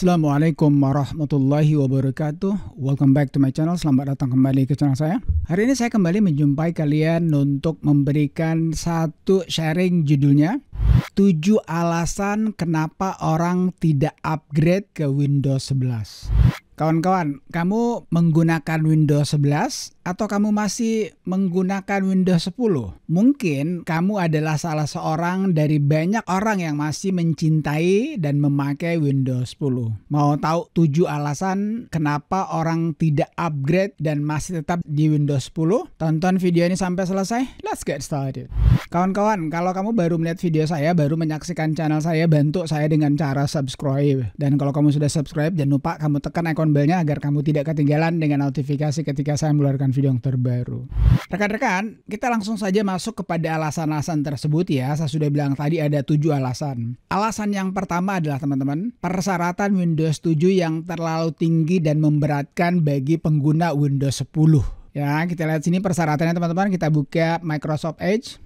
Assalamualaikum warahmatullahi wabarakatuh. Welcome back to my channel. Selamat datang kembali ke channel saya. Hari ini saya kembali menjumpai kalian untuk memberikan satu sharing, judulnya 7 alasan kenapa orang tidak upgrade ke Windows 11. Kawan-kawan, kamu menggunakan Windows 11 atau kamu masih menggunakan Windows 10? Mungkin kamu adalah salah seorang dari banyak orang yang masih mencintai dan memakai Windows 10. Mau tahu 7 alasan kenapa orang tidak upgrade dan masih tetap di Windows 10? Tonton video ini sampai selesai. Let's get started. Kawan-kawan, kalau kamu baru melihat video saya, baru menyaksikan channel saya, bantu saya dengan cara subscribe. Dan kalau kamu sudah subscribe, jangan lupa kamu tekan ikon belnya agar kamu tidak ketinggalan dengan notifikasi ketika saya mengeluarkan video yang terbaru. Rekan-rekan, kita langsung saja masuk kepada alasan-alasan tersebut ya. Saya sudah bilang tadi ada 7 alasan. Alasan yang pertama adalah teman-teman, persyaratan Windows 7 yang terlalu tinggi dan memberatkan bagi pengguna Windows 10. Ya, kita lihat sini persyaratannya teman-teman. Kita buka Microsoft Edge.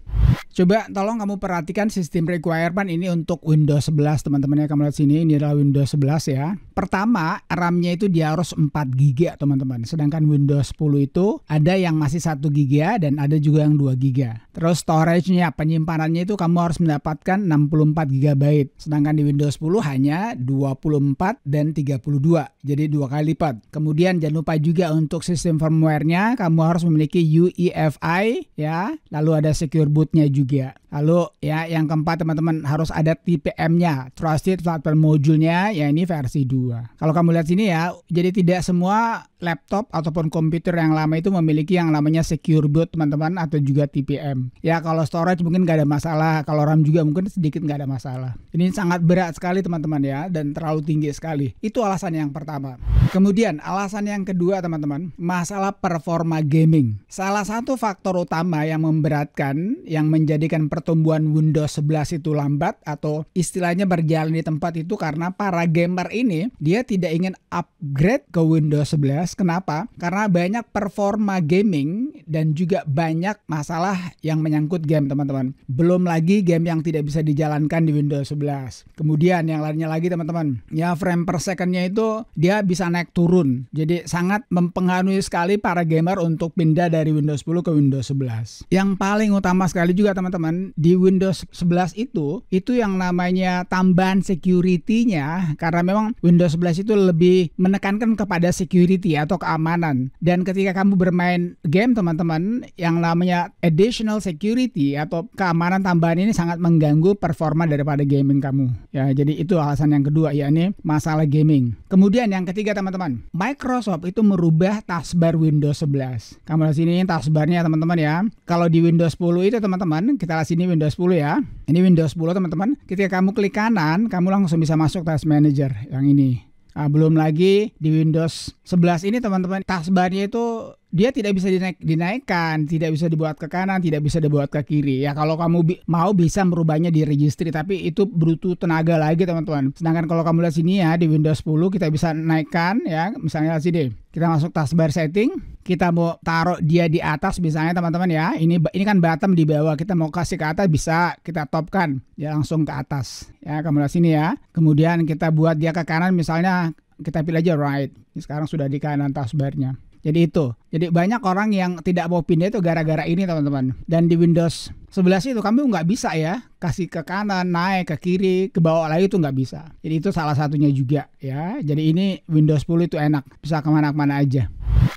Coba tolong kamu perhatikan sistem requirement ini untuk Windows 11 teman-teman ya. Kamu lihat sini, ini adalah Windows 11 ya. Pertama, RAM-nya itu dia harus 4 GB teman-teman. Sedangkan Windows 10 itu ada yang masih 1 GB dan ada juga yang 2 GB. Terus storage-nya, penyimpanannya itu kamu harus mendapatkan 64 GB. Sedangkan di Windows 10 hanya 24 dan 32. Jadi 2 kali lipat. Kemudian jangan lupa juga untuk sistem firmware-nya kamu harus memiliki UEFI ya. Lalu ada secure boot-nya juga. Lalu ya yang keempat teman-teman harus ada TPM-nya, Trusted Platform Module-nya, ya ini versi 2. Kalau kamu lihat sini ya, jadi tidak semua laptop ataupun komputer yang lama itu memiliki yang namanya secure boot teman-teman atau juga TPM. Ya kalau storage mungkin nggak ada masalah, kalau RAM juga mungkin sedikit nggak ada masalah. Ini sangat berat sekali teman-teman ya dan terlalu tinggi sekali. Itu alasan yang pertama. Kemudian alasan yang kedua teman-teman, masalah performa gaming. Salah satu faktor utama yang memberatkan, yang menjadikan pertumbuhan Windows 11 itu lambat atau istilahnya berjalan di tempat itu karena para gamer ini dia tidak ingin upgrade ke Windows 11. Kenapa? Karena banyak performa gaming dan juga banyak masalah yang menyangkut game teman-teman. Belum lagi game yang tidak bisa dijalankan di Windows 11. Kemudian yang lainnya lagi teman-teman, ya frame per second-nya itu dia bisa naik turun. Jadi sangat mempengaruhi sekali para gamer untuk pindah dari Windows 10 ke Windows 11. Yang paling utama sekali juga teman-teman, di Windows 11 itu yang namanya tambahan security-nya, karena memang Windows 11 itu lebih menekankan kepada security atau keamanan. Dan ketika kamu bermain game teman-teman, yang namanya additional security atau keamanan tambahan ini sangat mengganggu performa daripada gaming kamu. Ya, jadi itu alasan yang kedua, yakni masalah gaming. Kemudian yang ketiga teman-teman, Microsoft itu merubah taskbar Windows 11. Kamu lihat sini taskbarnya teman-teman ya. Kalau di Windows 10 itu teman-teman, kita lihat sini Windows 10 ya. Ini Windows 10 teman-teman. Ketika kamu klik kanan, kamu langsung bisa masuk Task Manager yang ini. Nah, belum lagi di Windows 11 ini teman-teman, taskbarnya itu dia tidak bisa dinaikkan, tidak bisa dibuat ke kanan, tidak bisa dibuat ke kiri. Ya kalau kamu mau bisa merubahnya di registry, tapi itu butuh tenaga lagi teman-teman. Sedangkan kalau kamu lihat sini ya, di Windows 10 kita bisa naikkan ya, misalnya sini. Kita masuk taskbar setting, kita mau taruh dia di atas misalnya teman-teman ya. Ini kan bottom di bawah, kita mau kasih ke atas bisa kita topkan ya langsung ke atas. Ya kamu lihat sini ya. Kemudian kita buat dia ke kanan misalnya, kita pilih aja right. Ini sekarang sudah di kanan taskbarnya. Jadi itu. Jadi banyak orang yang tidak mau pindah itu gara-gara ini teman-teman. Dan di Windows 11 itu kamu nggak bisa ya kasih ke kanan, naik ke kiri, ke bawah lagi itu nggak bisa. Jadi itu salah satunya juga ya. Jadi ini Windows 10 itu enak, bisa kemana-mana aja.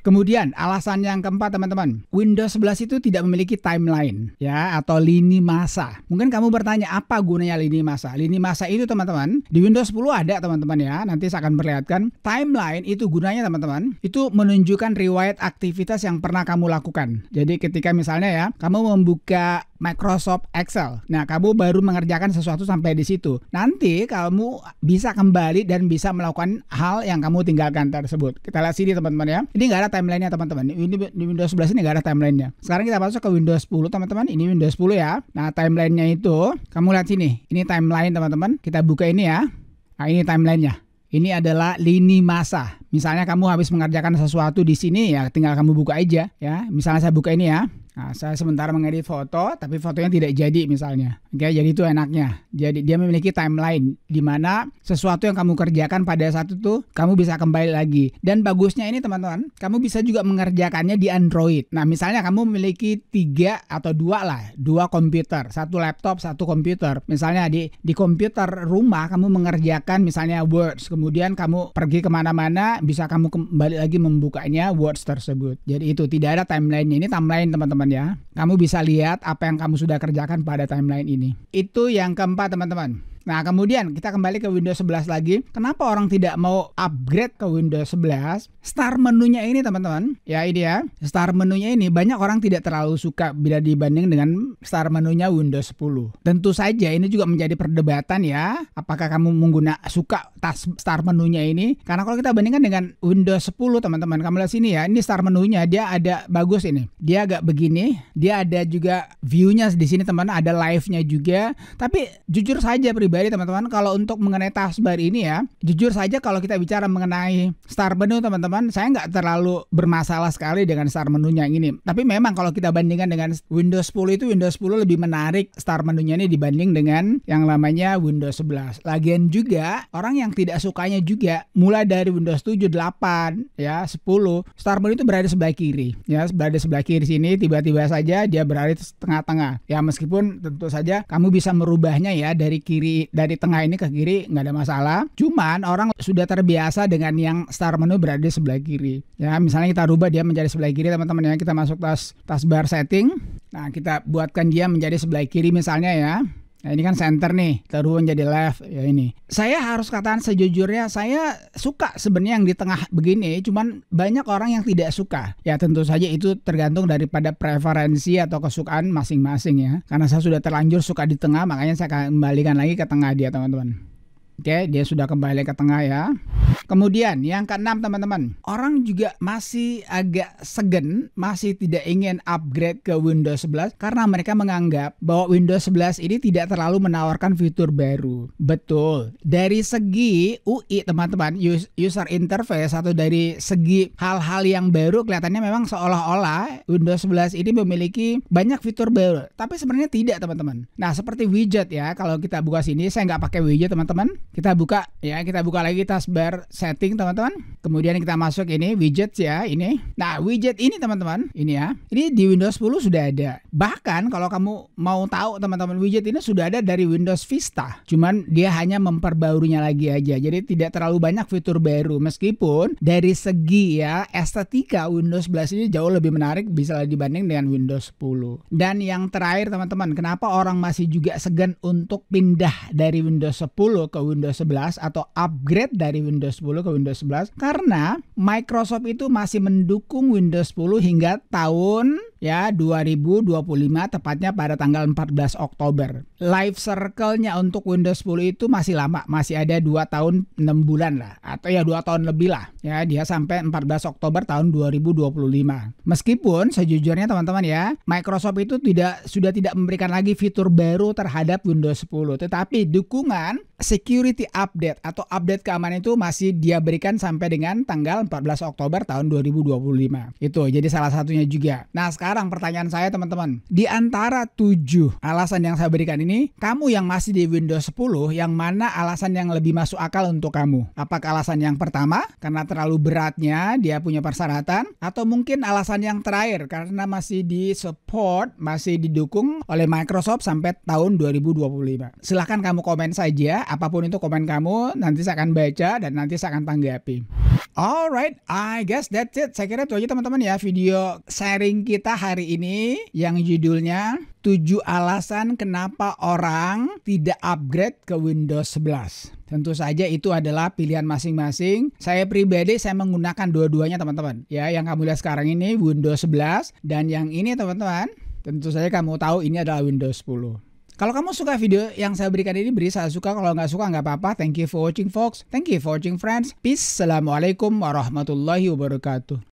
Kemudian alasan yang keempat teman-teman, Windows 11 itu tidak memiliki timeline ya atau lini masa. Mungkin kamu bertanya apa gunanya lini masa? Lini masa itu teman-teman di Windows 10 ada teman-teman ya. Nanti saya akan perlihatkan. Timeline itu gunanya teman-teman, itu menunjukkan riwayat aktivitas yang pernah kamu lakukan. Jadi ketika misalnya ya kamu membuka Microsoft Excel. Nah, kamu baru mengerjakan sesuatu sampai di situ. Nanti kamu bisa kembali dan bisa melakukan hal yang kamu tinggalkan tersebut. Kita lihat sini teman-teman ya. Ini nggak ada timelinenya teman-teman. Ini di Windows 11 ini nggak ada timelinenya. Sekarang kita masuk ke Windows 10 teman-teman. Ini Windows 10 ya. Nah, timelinenya itu kamu lihat sini. Ini timeline teman-teman. Kita buka ini ya. Nah, ini timelinenya. Ini adalah lini masa. Misalnya kamu habis mengerjakan sesuatu di sini ya, tinggal kamu buka aja ya. Misalnya saya buka ini ya. Nah, saya sementara mengedit foto, tapi fotonya tidak jadi misalnya. Oke, jadi itu enaknya. Jadi dia memiliki timeline di mana sesuatu yang kamu kerjakan pada saat itu kamu bisa kembali lagi. Dan bagusnya ini teman-teman, kamu bisa juga mengerjakannya di Android. Nah, misalnya kamu memiliki 3 atau 2 komputer, 1 laptop, 1 komputer. Misalnya di komputer rumah kamu mengerjakan misalnya Word, kemudian kamu pergi kemana-mana, bisa kamu kembali lagi membukanya Words tersebut. Jadi itu tidak ada timelinenya. Ini timeline teman-teman ya. Kamu bisa lihat apa yang kamu sudah kerjakan pada timeline ini. Itu yang keempat teman-teman. Nah, kemudian kita kembali ke Windows 11 lagi. Kenapa orang tidak mau upgrade ke Windows 11? Start menunya ini teman-teman, ya ini ya. Start menunya ini banyak orang tidak terlalu suka bila dibanding dengan start menunya Windows 10. Tentu saja ini juga menjadi perdebatan ya. Apakah kamu suka start menunya ini? Karena kalau kita bandingkan dengan Windows 10 teman-teman, kamu lihat sini ya. Ini start menunya dia ada bagus ini. Dia agak begini. Dia ada juga view-nya di sini teman-teman, ada live-nya juga. Tapi jujur saja pribadi teman-teman, kalau untuk mengenai taskbar ini ya, jujur saja kalau kita bicara mengenai start menu teman-teman, saya nggak terlalu bermasalah sekali dengan start menunya yang ini. Tapi memang kalau kita bandingkan dengan Windows 10 itu Windows 10 lebih menarik start menunya ini dibanding dengan yang namanya Windows 11. Lagian juga orang yang tidak sukanya juga mulai dari Windows 7, 8, ya 10, start menu itu berada sebelah kiri. Ya, berada sebelah kiri sini, tiba-tiba saja dia berada di tengah-tengah. Ya, meskipun tentu saja kamu bisa merubahnya ya dari tengah ini ke kiri, nggak ada masalah. Cuman orang sudah terbiasa dengan yang start menu berada di sebelah kiri. Ya, misalnya kita rubah dia menjadi sebelah kiri teman-teman ya. Kita masuk taskbar setting. Nah, kita buatkan dia menjadi sebelah kiri misalnya ya. Nah, ini kan center nih, kita rubah menjadi left ya ini. Saya harus katakan sejujurnya, saya suka sebenarnya yang di tengah begini, cuman banyak orang yang tidak suka. Ya tentu saja itu tergantung daripada preferensi atau kesukaan masing-masing ya. Karena saya sudah terlanjur suka di tengah, makanya saya akan kembalikan lagi ke tengah dia teman-teman. Oke, dia sudah kembali ke tengah ya. Kemudian yang keenam teman-teman, orang juga masih agak segan, masih tidak ingin upgrade ke Windows 11 karena mereka menganggap bahwa Windows 11 ini tidak terlalu menawarkan fitur baru. Betul, dari segi UI teman-teman, user interface atau dari segi hal-hal yang baru kelihatannya memang seolah-olah Windows 11 ini memiliki banyak fitur baru. Tapi sebenarnya tidak teman-teman. Nah seperti widget ya, kalau kita buka sini, saya nggak pakai widget teman-teman. Kita buka lagi taskbar setting teman-teman. Kemudian kita masuk ini widget ya ini. Nah widget ini teman-teman ini ya. Ini di Windows 10 sudah ada. Bahkan kalau kamu mau tahu teman-teman, widget ini sudah ada dari Windows Vista. Cuman dia hanya memperbarunya lagi aja. Jadi tidak terlalu banyak fitur baru. Meskipun dari segi ya estetika Windows 11 ini jauh lebih menarik bisa dibanding dengan Windows 10. Dan yang terakhir teman-teman, kenapa orang masih juga segan untuk pindah dari Windows 10 ke Windows 11 atau upgrade dari Windows 10 ke Windows 11? Karena Microsoft itu masih mendukung Windows 10 hingga tahun ya 2025, tepatnya pada tanggal 14 Oktober. Life cycle-nya untuk Windows 10 itu masih lama, masih ada 2 tahun 6 bulan lah, atau ya 2 tahun lebih lah. Ya, dia sampai 14 Oktober tahun 2025. Meskipun sejujurnya teman-teman ya, Microsoft itu sudah tidak memberikan lagi fitur baru terhadap Windows 10, tetapi dukungan security update atau update keamanan itu masih dia berikan sampai dengan tanggal 14 Oktober tahun 2025. Itu jadi salah satunya juga. Nah, sekarang pertanyaan saya teman-teman, di antara 7 alasan yang saya berikan ini, kamu yang masih di Windows 10, yang mana alasan yang lebih masuk akal untuk kamu? Apakah alasan yang pertama karena terlalu beratnya dia punya persyaratan, atau mungkin alasan yang terakhir karena masih di support, masih didukung oleh Microsoft sampai tahun 2025? Silahkan kamu komen saja, apapun itu komen kamu, nanti saya akan baca dan nanti saya akan tanggapi. Alright, I guess that's it. Saya kira itu aja teman-teman ya video sharing kita hari ini yang judulnya 7 alasan kenapa orang tidak upgrade ke Windows 11. Tentu saja itu adalah pilihan masing-masing. Saya pribadi saya menggunakan dua-duanya teman-teman. Ya, yang kamu lihat sekarang ini Windows 11 dan yang ini teman-teman, tentu saja kamu tahu ini adalah Windows 10. Kalau kamu suka video yang saya berikan ini, beri saya suka. Kalau nggak suka nggak apa-apa. Thank you for watching folks. Thank you for watching friends. Peace. Assalamualaikum warahmatullahi wabarakatuh.